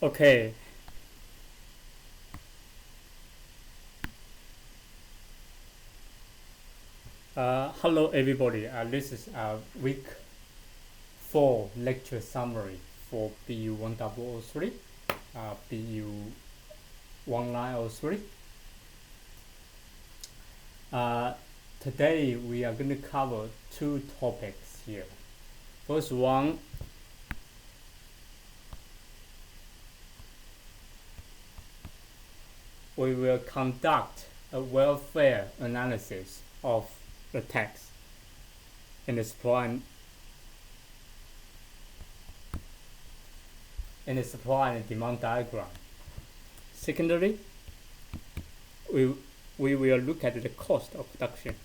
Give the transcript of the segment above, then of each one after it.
Okay. Hello everybody. This is week 4 lecture summary for bu1003, bu1903. Today we are going to cover two topics here. First one, we will conduct a welfare analysis of the text in the supply and demand diagram. Secondly, we will look at the cost of production.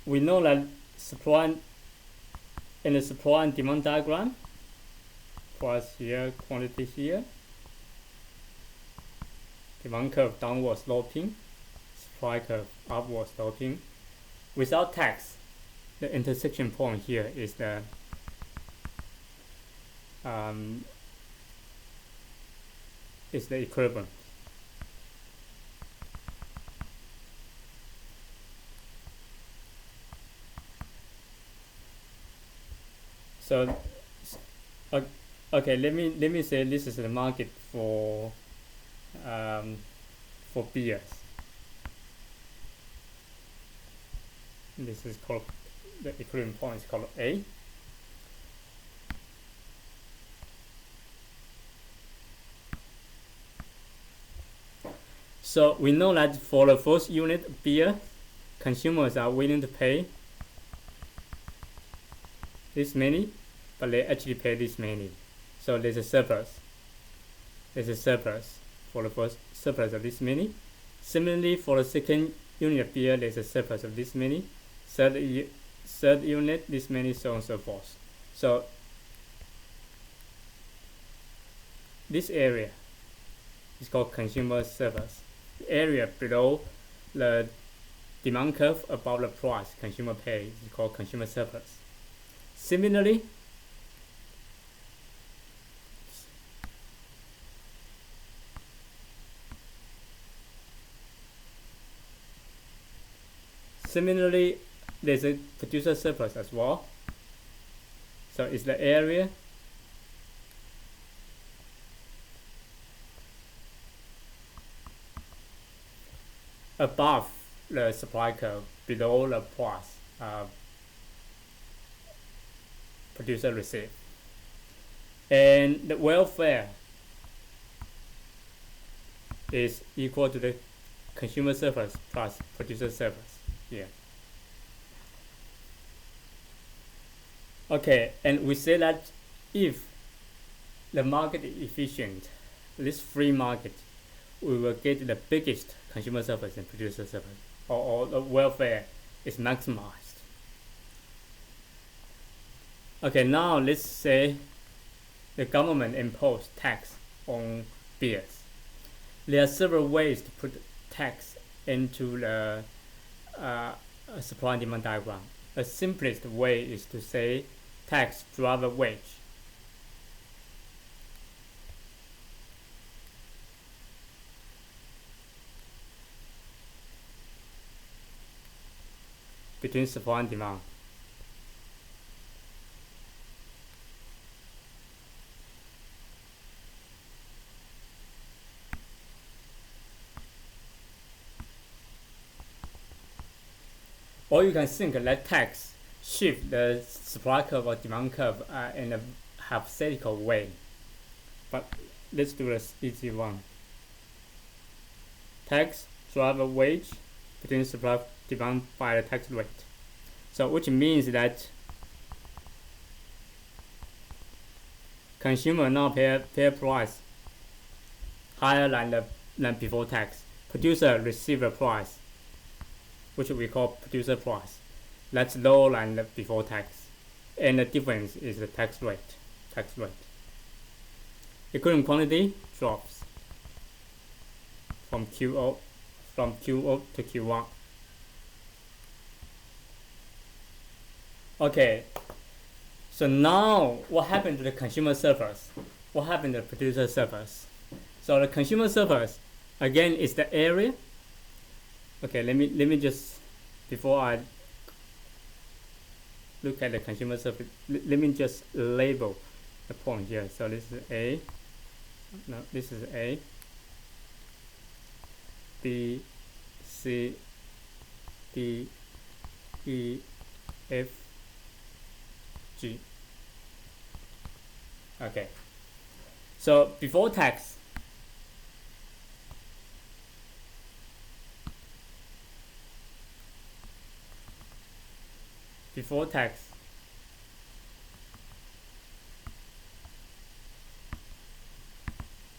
We know that in the supply and demand diagram, price here, quantity here, demand curve downward sloping, supply curve upward sloping. Without tax, the intersection point here is the equilibrium. So, okay, let me say this is the market for beers. This is called the equilibrium point is called A. So we know that for the first unit beer, consumers are willing to pay this many, but they actually pay this many. So there's a surplus. There's a surplus for the first surplus of this many. Similarly, for the second unit of beer, there's a surplus of this many. Third unit, this many, so on and so forth. So this area is called consumer surplus. The area below the demand curve above the price consumer pays is called consumer surplus. Similarly, there's a producer surplus as well. So it's the area above the supply curve, below the price producer receive. And the welfare is equal to the consumer surplus plus producer surplus here. Okay, and we say that if the market is efficient, this free market, we will get the biggest consumer surplus and producer surplus, or the welfare is maximized. Okay, now let's say the government imposed tax on beers. There are several ways to put tax into the supply and demand diagram. The simplest way is to say tax driver wage. Between supply and demand. Or you can think that tax shift the supply curve or demand curve in a hypothetical way. But let's do this easy one. Tax driver wage between supply and demand by the tax rate. So which means that consumer now pay a price higher than before tax. Producer receive a price which we call producer price. That's lower than the before tax. And the difference is the tax rate. equivalent quantity drops from Q0 to Q1. Okay, so now what happened to the consumer servers? What happened to the producer servers? So the consumer servers, again, is the area. Okay, let me just, before I look at the consumer server, let me just label the point here. So this is A. No, this is A. B, C, D, E, F, G. Okay. So before tax,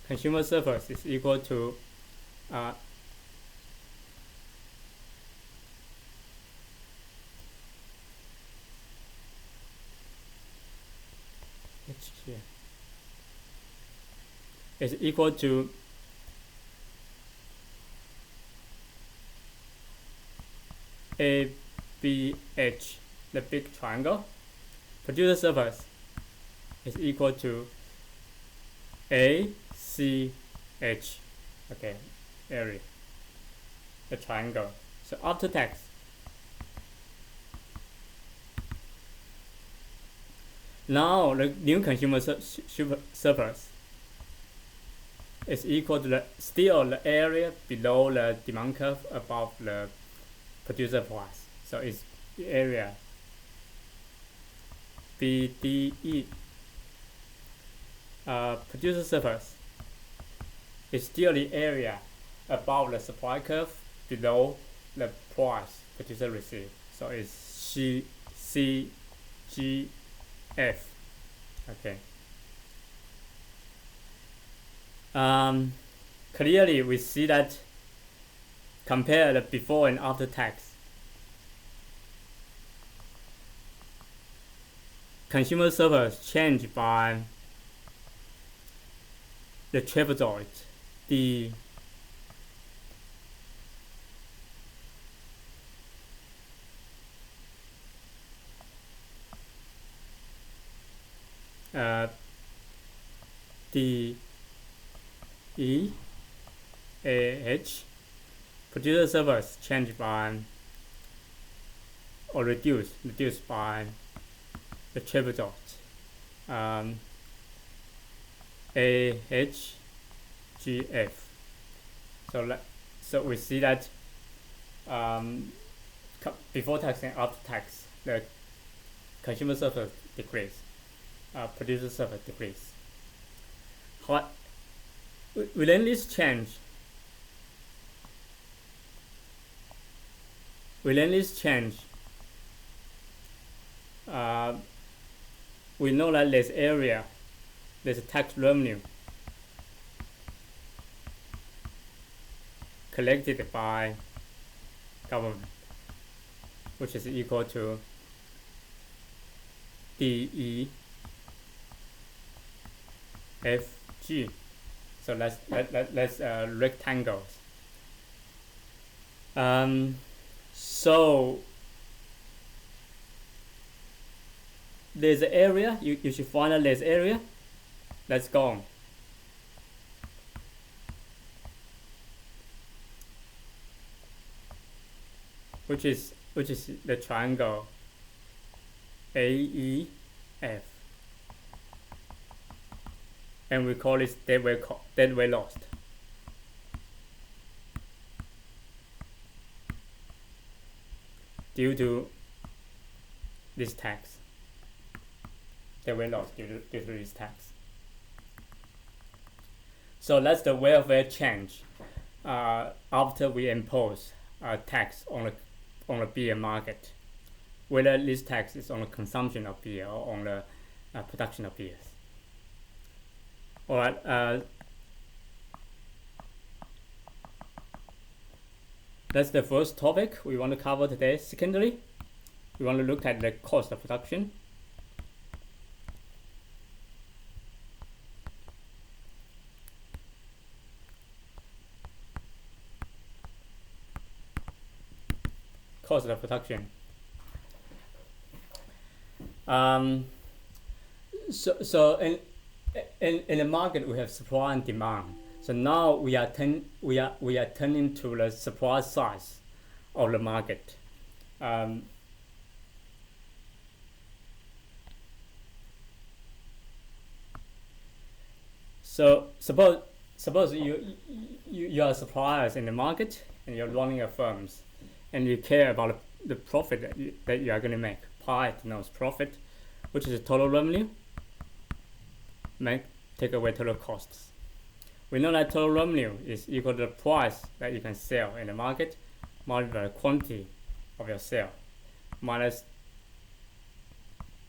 consumer servers is equal to is equal to ABH, the big triangle. Producer servers is equal to ACH, okay, area, the triangle. So after tax, now the new consumer servers is equal to the still the area below the demand curve above the producer price. So it's the area BDE. Producer servers is still the area above the supply curve below the price producer receive. So it's CGF. Okay. Clearly we see that compare the before and after tax, consumer servers change by the trapezoid, the DEAH. Producer servers change by or reduced by the trapezoid, AHGF. So we see that before tax and after tax, the consumer server decrease, producer server decrease. Within this change, we know that there's area, there's a tax revenue collected by government, which is equal to DEFG. So let's rectangles. So there's an area, you should find out there's area. Let's go on. Which is the triangle AEF, and we call it deadweight lost. Due to this tax, deadweight loss due to this tax. So that's the welfare change after we impose a tax on the beer market, whether this tax is on the consumption of beer or on the production of beers. All right. That's the first topic we want to cover today. Secondly, we want to look at the cost of production. cost of production. So in the market we have supply and demand. So now we are turning to the supply side of the market. So suppose you are suppliers in the market and you're running a firms, and you care about the profit that you are going to make. Pi denotes profit, which is the total revenue. Take away total costs. We know that total revenue is equal to the price that you can sell in the market multiplied by the quantity of your sale minus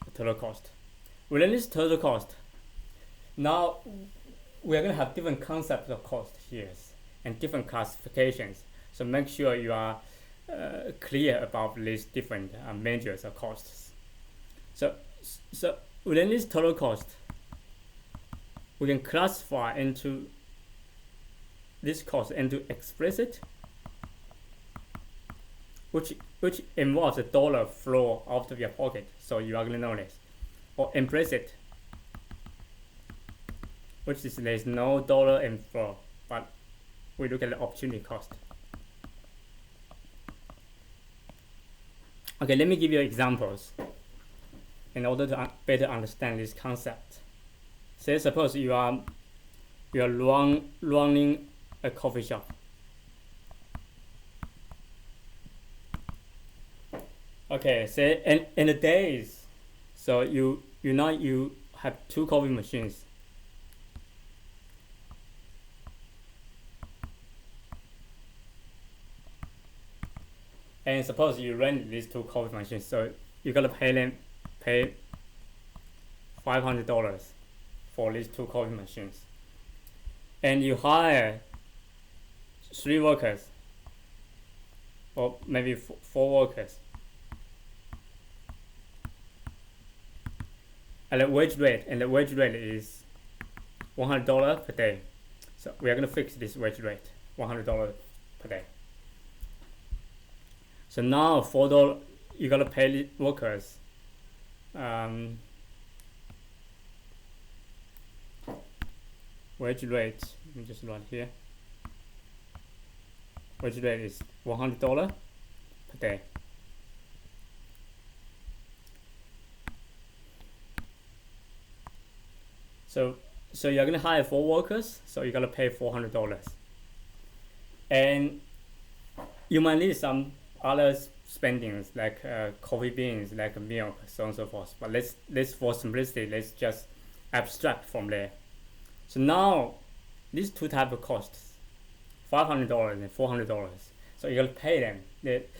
the total cost. Within this total cost, now we are going to have different concepts of cost here and different classifications. So make sure you are clear about these different measures of costs. So within this total cost, we can classify into this cost into explicit, which involves a dollar flow out of your pocket, so you are going to know this, or implicit, which is there's no dollar inflow, but we look at the opportunity cost. Okay, let me give you examples in order to better understand this concept. Say suppose you are running a coffee shop. Okay, say in the days, so you have 2 coffee machines. And suppose you rent these 2 coffee machines, so you gotta pay $500 for these 2 coffee machines, and you hire 3 workers, or maybe 4 workers, and the wage rate is $100 per day. So we are gonna fix this wage rate, $100 per day. So now $4 you gotta pay the workers wage rate, let me just write here, wage rate is $100 per day. So you're gonna hire 4 workers, so you gotta pay $400, and you might need some other spendings like coffee beans, like milk, so on and so forth. But let's for simplicity, let's just abstract from there. So now these 2 types of costs, $500 and $400. So you gotta pay them. It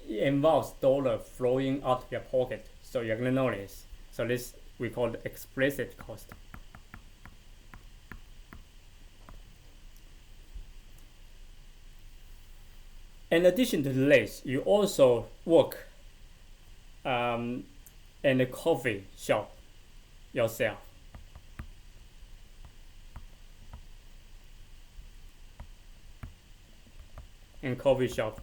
involves dollar flowing out of your pocket. So you're gonna know this. So this we call the explicit cost. In addition to this, you also work in a coffee shop yourself. In coffee shop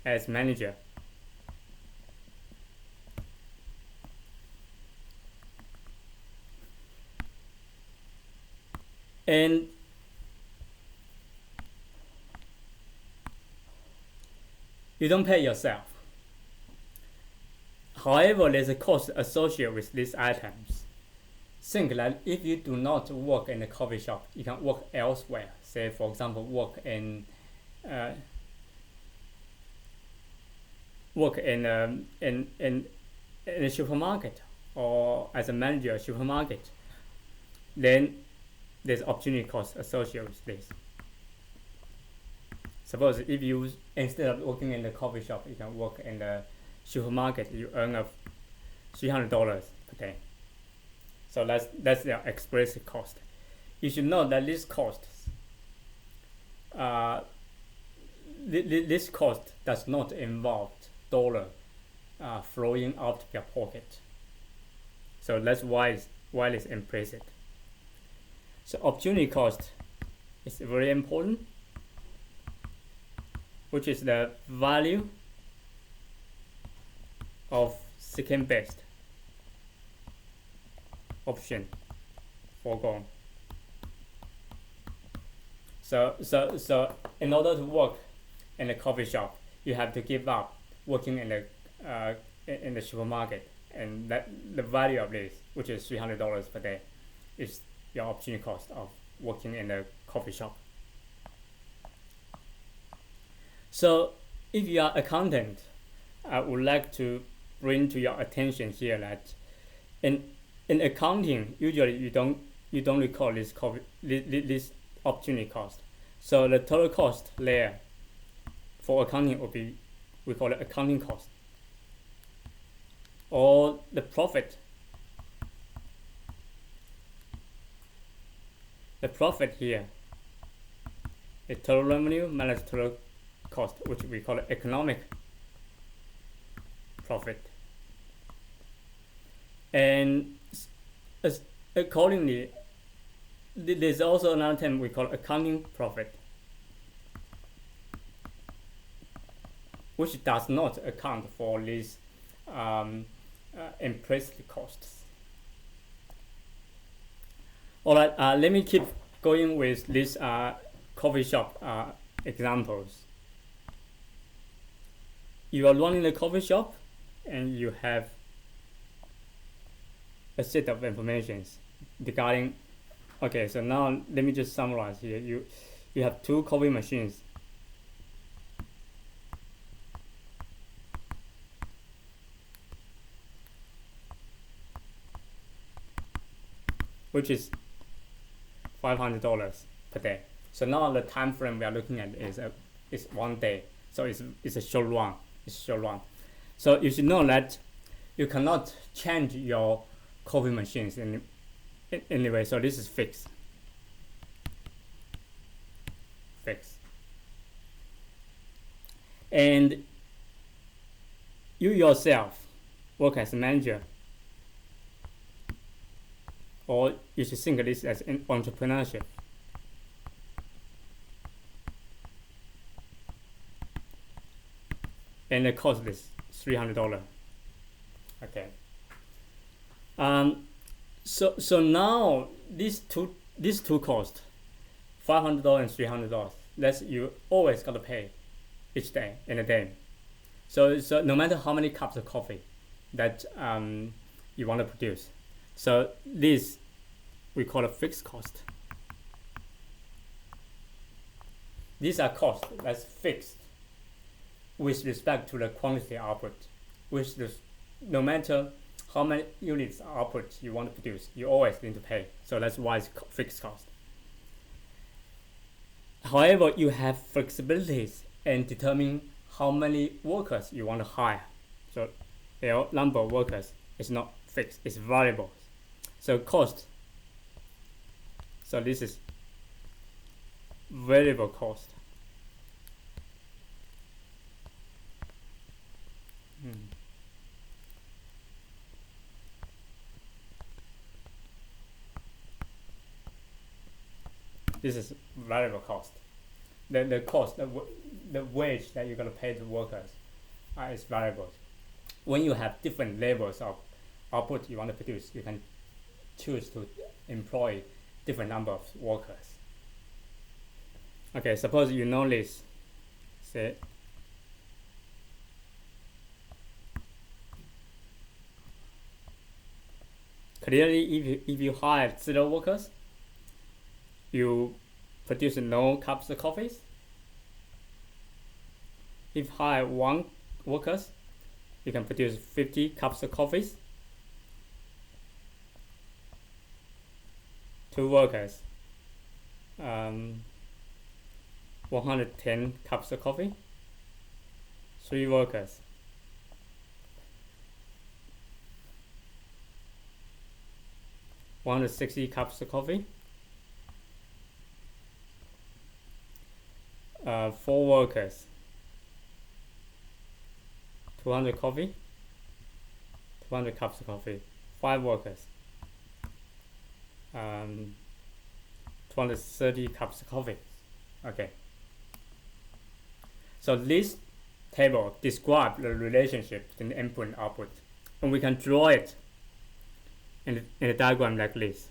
as manager. And you don't pay yourself. However, there's a cost associated with these items. Think that if you do not work in a coffee shop, you can work elsewhere. Say, for example, work in a supermarket, or as a manager of a supermarket. Then there's opportunity cost associated with this. Suppose if you, instead of working in the coffee shop, you can work in the supermarket, you earn $300 per day. So that's the explicit cost. You should know that this cost does not involve dollar flowing out of your pocket. So that's why it's implicit. So opportunity cost is very important, which is the value of second best option foregone. So in order to work in a coffee shop, you have to give up working in the supermarket, and that the value of this, which is $300 per day, is your opportunity cost of working in a coffee shop. So if you are accountant, I would like to bring to your attention here that in accounting, usually you don't record this opportunity cost. So the total cost layer for accounting will be, we call it accounting cost, or the profit. The profit here is total revenue minus total cost, which we call it economic profit. And accordingly, there's also another term we call accounting profit, which does not account for these implicit costs. Alright, let me keep going with these coffee shop examples. You are running a coffee shop and you have a set of information regarding. Okay, so now let me just summarize here. You have 2 coffee machines. Which is $500 per day. So now the time frame we are looking at is 1 day. So it's a short run. It's short run. So you should know that you cannot change your coffee machines anyway. So this is fixed. And you yourself work as a manager, or you should think of this as an entrepreneurship. And the cost is $300. Okay. So now these two costs, $500 and $300. That's you always gotta pay each day in a day. So no matter how many cups of coffee that you want to produce, so this we call a fixed cost. These are costs that's fixed with respect to the quantity output, which no matter how many units output you want to produce, you always need to pay. So that's why it's fixed cost. However, you have flexibilities in determining how many workers you want to hire. So the number of workers is not fixed, it's variable. So cost, so this is variable cost. This is variable cost. The cost, the wage that you're going to pay the workers is variable. When you have different levels of output you want to produce, you can choose to employ different number of workers. Okay, suppose you know this. Say clearly, if you hire 0 workers, you produce no cups of coffee. If hire 1 workers, you can produce 50 cups of coffee. 2 workers, 110 cups of coffee. 3 workers, 160 cups of coffee. 4 workers, 200 coffee, 200 cups of coffee. 5 workers, 230 cups of coffee. Okay. So this table describe the relationship between the input and output, and we can draw it in a diagram like this.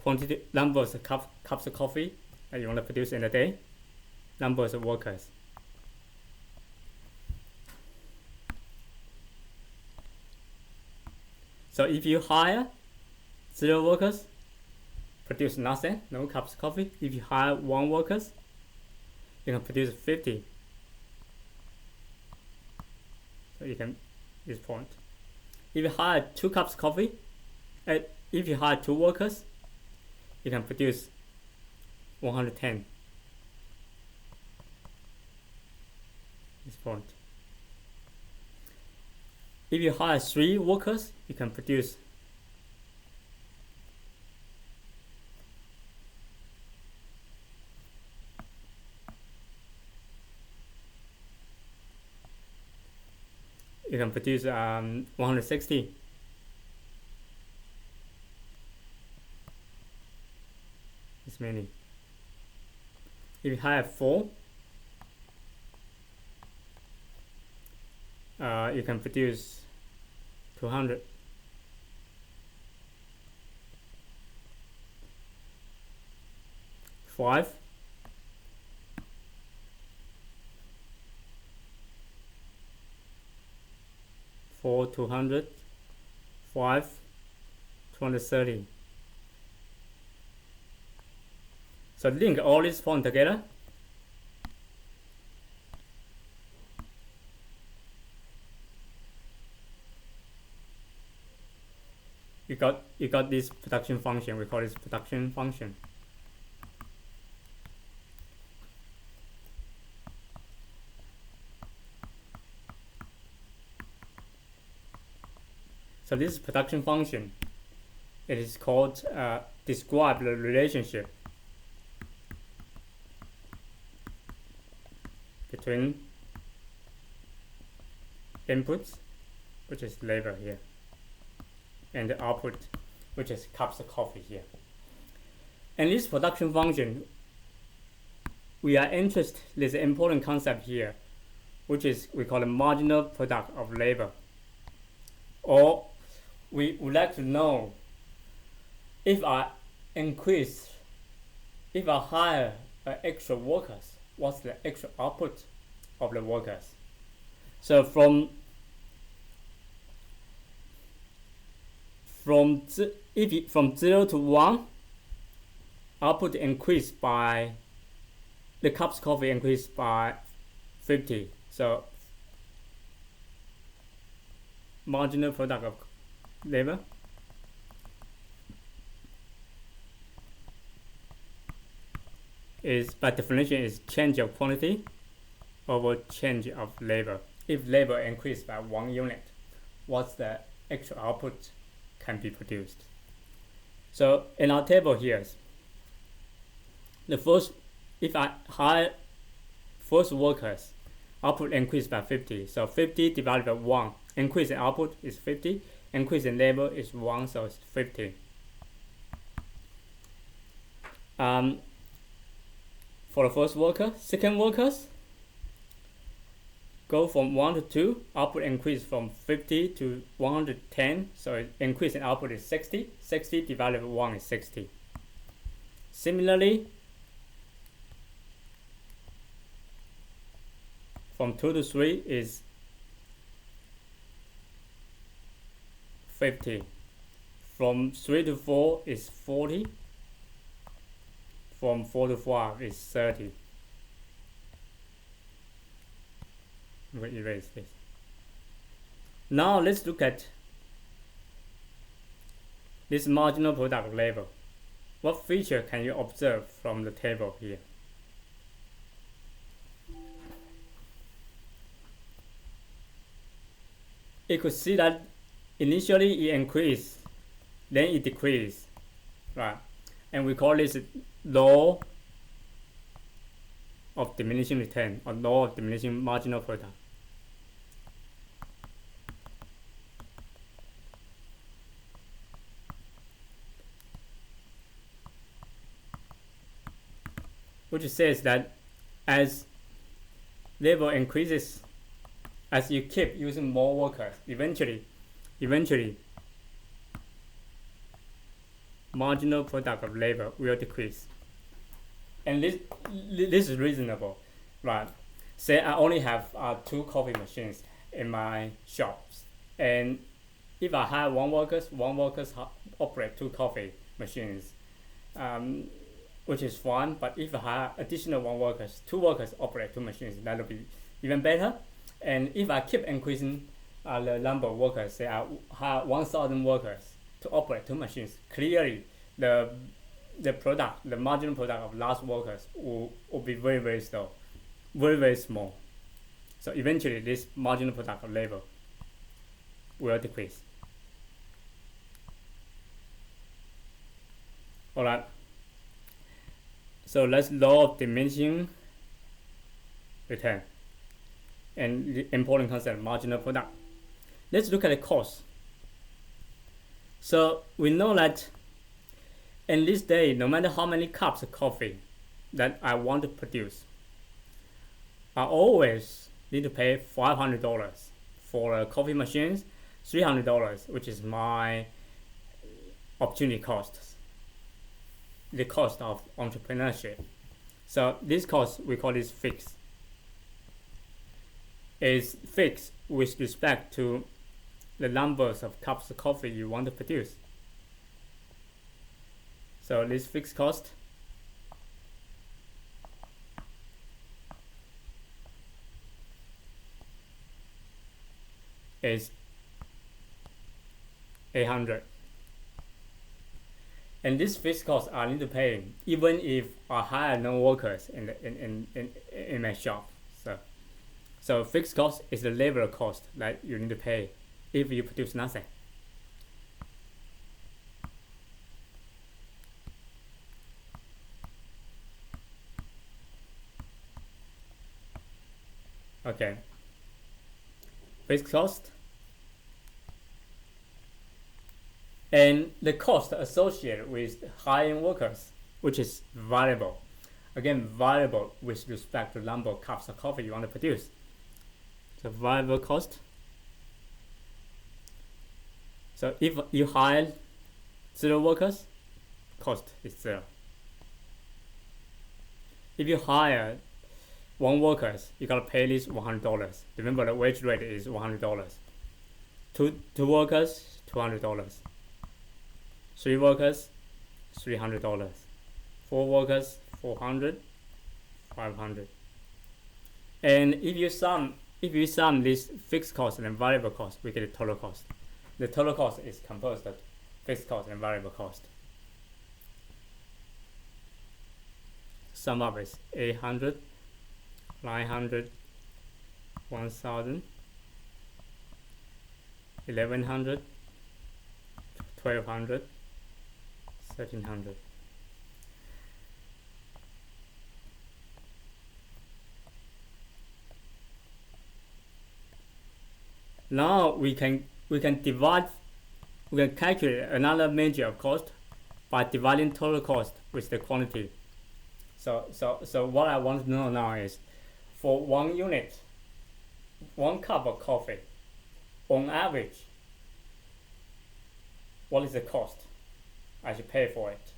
Quantity, numbers of cups of coffee that you want to produce in a day, numbers of workers. So if you hire 0 workers, produce nothing, no cups of coffee. If you hire 1 workers, you can produce 50. So you can this point. If you hire 2 cups of coffee, if you hire 2 workers, you can produce 110. This point. If you hire 3 workers, you can produce 160. This many. If you hire 4, you can produce 200. Five. 4, 200. 5, 230. So link all these points together. You got this production function. We call this production function. So this production function, it is called describe the relationship between inputs, which is labor here, and the output, which is cups of coffee here. And this production function, we are interested, there's an important concept here, which is we call the marginal product of labor. Or we would like to know if I hire extra workers, what's the extra output of the workers? So from 0 to 1, output increased by, the cups of coffee increased by 50. So marginal product of labor is, by definition, is change of quantity over change of labor. If labor increased by 1 unit, what's the extra output can be produced? So in our table here, the first, if I hire first workers, output increased by 50. So 50 divided by 1, increase in output is 50, increase in labor is 1, so it's 50. For the first worker, second workers go from 1 to 2, output increase from 50 to 110, so increase in output is 60. 60 divided by 1 is 60. Similarly, from 2 to 3 is 50. From 3 to 4 is 40. From 4 to 5 is 30. We'll erase this. Now let's look at this marginal product of labor. What feature can you observe from the table here? You could see that initially it increased, then it decreased, right? And we call this law of diminishing return, or law of diminishing marginal product. Which says that as labor increases as you keep using more workers. Eventually, marginal product of labor will decrease. And this is reasonable, right? Say I only have 2 coffee machines in my shops, and if I hire one workers operate 2 coffee machines, which is fine. But if I hire additional 2 workers operate 2 machines, that'll be even better. And if I keep increasing the number of workers, say I hire 1,000 workers to operate 2 machines, clearly the marginal product of last workers will be very, very slow, very, very small. So eventually this marginal product of labor will decrease. Alright, so let's law of diminishing return and the important concept, marginal product. Let's look at the cost. So we know that in this day, no matter how many cups of coffee that I want to produce, I always need to pay $500 for coffee machines, $300, which is my opportunity costs, the cost of entrepreneurship. So this cost, we call this fixed. Is fixed with respect to the numbers of cups of coffee you want to produce. So this fixed cost is 800. And this fixed cost I need to pay even if I hire no workers in my shop. So fixed cost is the labor cost that you need to pay if you produce nothing. Okay. Fixed cost. And the cost associated with hiring workers, which is variable. Again, variable with respect to the number of cups of coffee you want to produce. So variable cost. So if you hire 0 workers, cost is 0. If you hire 1 workers, you gotta pay at least $100. Remember the wage rate is $100. Two workers, $200. 3 workers, $300. 4 workers, $400, $500. And if you sum this fixed cost and variable cost, we get the total cost. The total cost is composed of fixed cost and variable cost. Sum up is 800, 900, 1,000, 1,100, 1,200, 1,300. Now we can calculate another measure of cost by dividing total cost with the quantity. So what I want to know now is, for 1 unit, 1 cup of coffee, on average, what is the cost I should pay for it?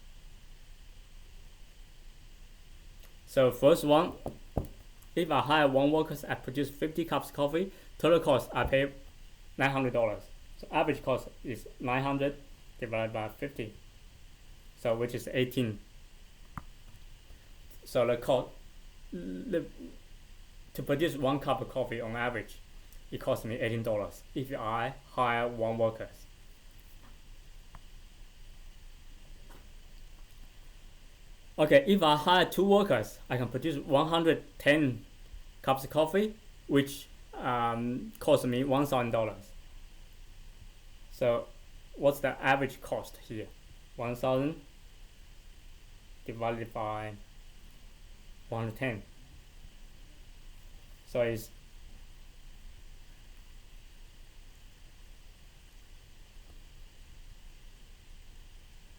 So first one, if I hire 1 worker, I produce 50 cups of coffee, total cost I pay $900. So average cost is 900 divided by 50, so which is 18. So the cost to produce 1 cup of coffee on average, it costs me $18 if I hire 1 worker. Okay, if I hire 2 workers, I can produce 110 cups of coffee, which cost me $1,000. So what's the average cost here? 1,000 divided by 110. So it's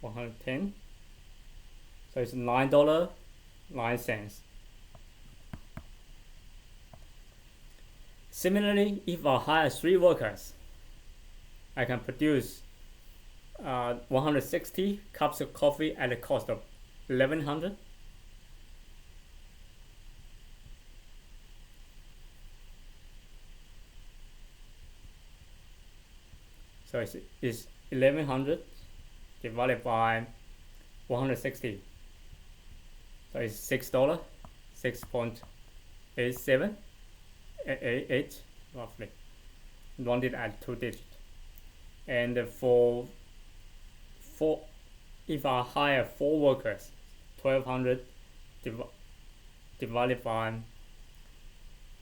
$110. So it's $9.09. Similarly, if I hire 3 workers, I can produce 160 cups of coffee at a cost of 1100. So it's 1100 divided by 160. So it's $6, 6.87, 8 roughly, rounded at 2 digits. And for if I hire 4 workers, 1200 divided by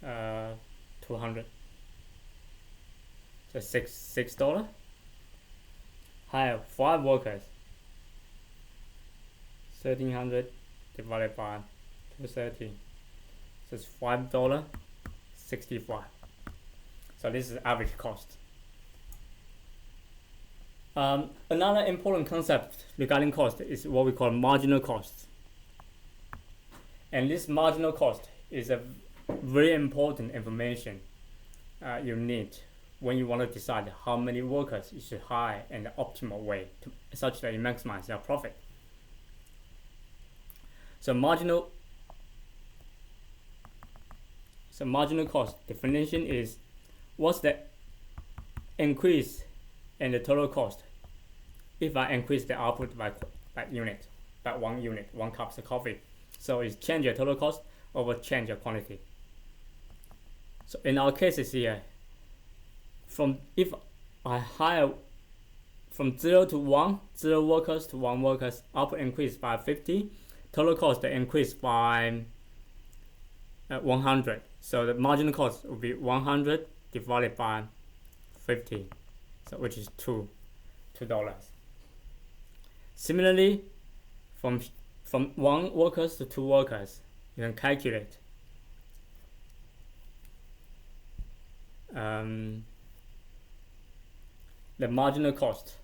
200, so $6. Hire 5 workers, 1300 divided by 230, so it's $5.65. So this is average cost. Another important concept regarding cost is what we call marginal cost. And this marginal cost is a very important information you need when you want to decide how many workers you should hire in the optimal way such that you maximize your profit. So marginal cost definition is what's the increase in the total cost if I increase the output by 1 unit, 1 cup of coffee. So it's change your total cost over change your quantity. So in our cases here, if I hire from 0 to 1, 0 workers to 1 workers, output increase by 50, total cost increase by 100. So the marginal cost will be 100 divided by 50, so which is $2. Similarly, from 1 workers to 2 workers, you can calculate the marginal cost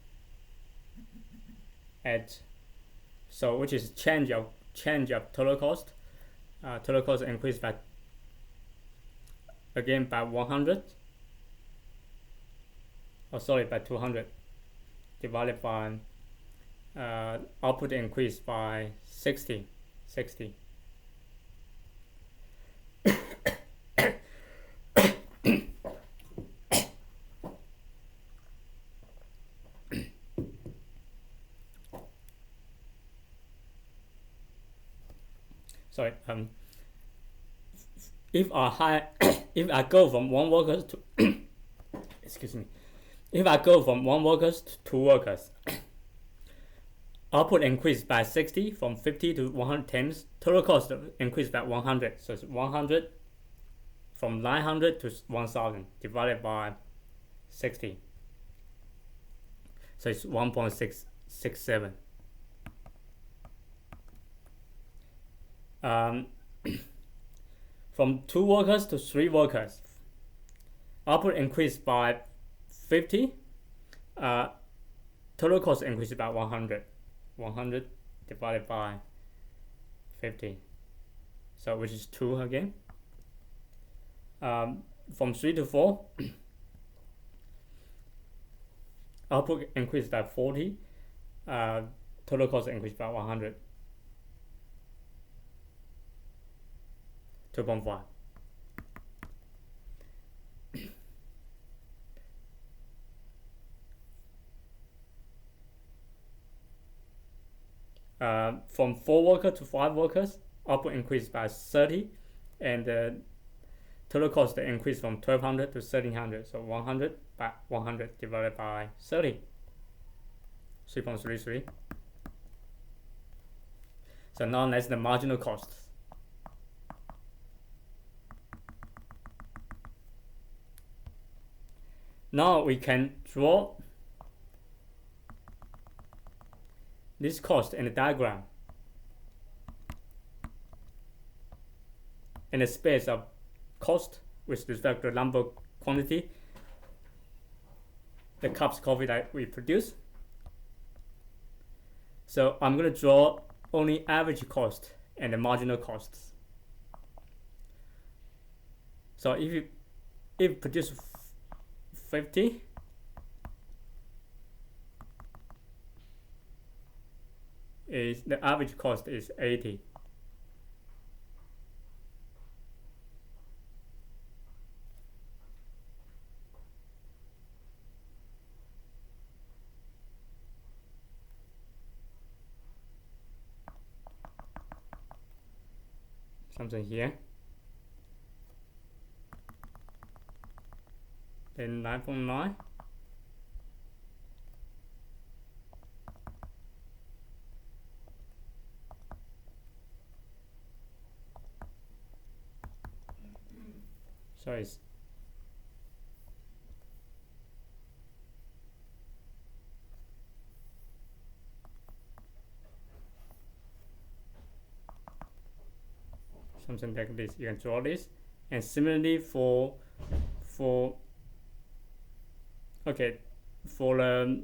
which is change of total cost. Total cost increased by 100. By 200 divided by output increased by 60. Sorry. If I go from 1 worker to excuse me. If I go from 1 workers to 2 workers, output increased by 60 from 50 to 110. Total cost increased by 100. So it's 100 from 900 to 1000 divided by 60. So it's 1.667. From 2 workers to 3 workers, output increased by 50. Total cost increased by 100. 100 divided by 50. So which is 2 again. From 3 to 4, output increased by 40. Total cost increased by 100. 2.5. From 4 workers to 5 workers, output increased by 30, and the total cost increased from 1200 to 1300. So 100 by 100 divided by 30, 3.33. So now that's the marginal cost. Now we can draw this cost in the diagram in the space of cost with respect to the number quantity, the cups of coffee that we produce. So I'm going to draw only average cost and the marginal costs. So if produce 50, is the average cost is 80. Something here. Then 9.9. So it's something like this. You can draw this, and similarly for okay, for the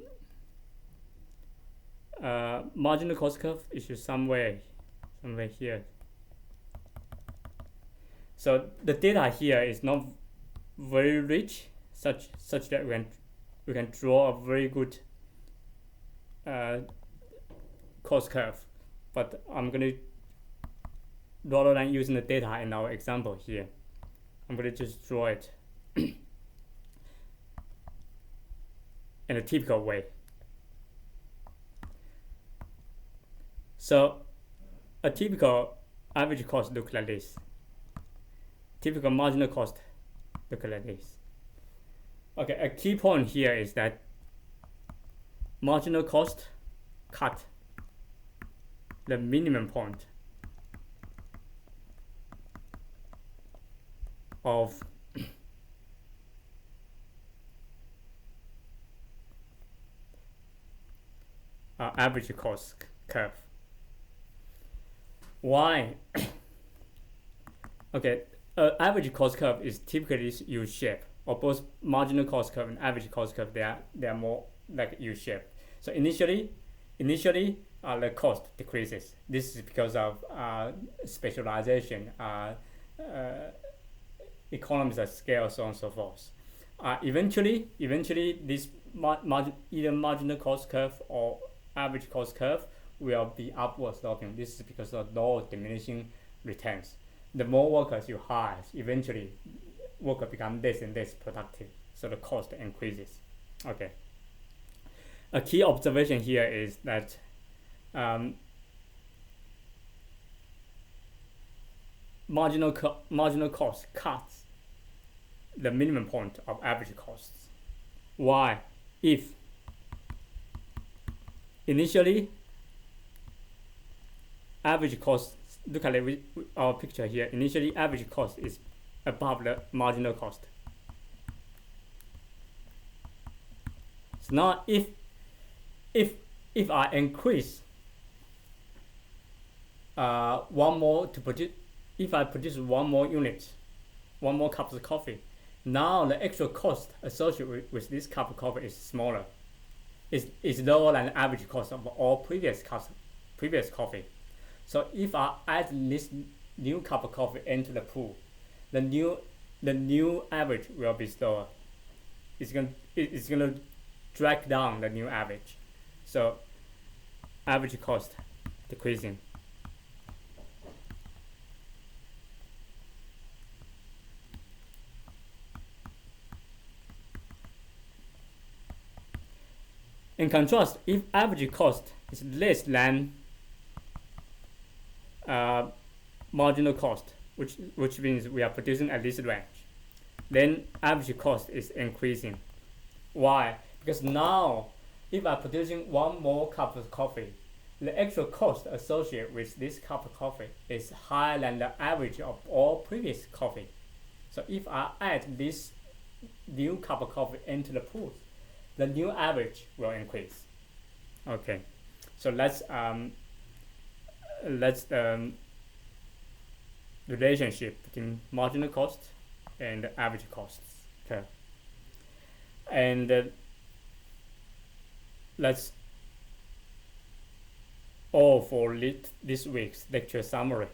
marginal cost curve is somewhere here. So the data here is not very rich, such that we can draw a very good cost curve. But I'm gonna, rather than using the data in our example here, I'm gonna just draw it in a typical way. So a typical average cost looks like this. Typical marginal cost look like this. Okay, a key point here is that marginal cost cut the minimum point of average cost curve. Why? Okay, average cost curve is typically U-shape, or both marginal cost curve and average cost curve, they are more like U-shape. So initially the cost decreases. This is because of specialization, economies of scale, so on and so forth. Eventually this either marginal cost curve or average cost curve will be upward sloping. This is because of law of diminishing returns. The more workers you hire, eventually workers become less and less productive, so the cost increases. Okay. A key observation here is that marginal cost cuts the minimum point of average costs. Why? If initially average cost, look at our picture here, initially average cost is above the marginal cost. So now if I increase one more to produce, if I produce one more unit, one more cup of coffee, now the actual cost associated with this cup of coffee is smaller. It's lower than the average cost of all previous coffee. So if I add this new cup of coffee into the pool, the new average will be slower. It's gonna drag down the new average. So average cost decreasing. In contrast, if average cost is less than marginal cost, which means we are producing at this range, then average cost is increasing. Why? Because now if I'm producing one more cup of coffee, the actual cost associated with this cup of coffee is higher than the average of all previous coffee. So if I add this new cup of coffee into the pool, the new average will increase. Okay, so let's relationship between marginal cost and average costs curve. And let's all for this week's lecture summary.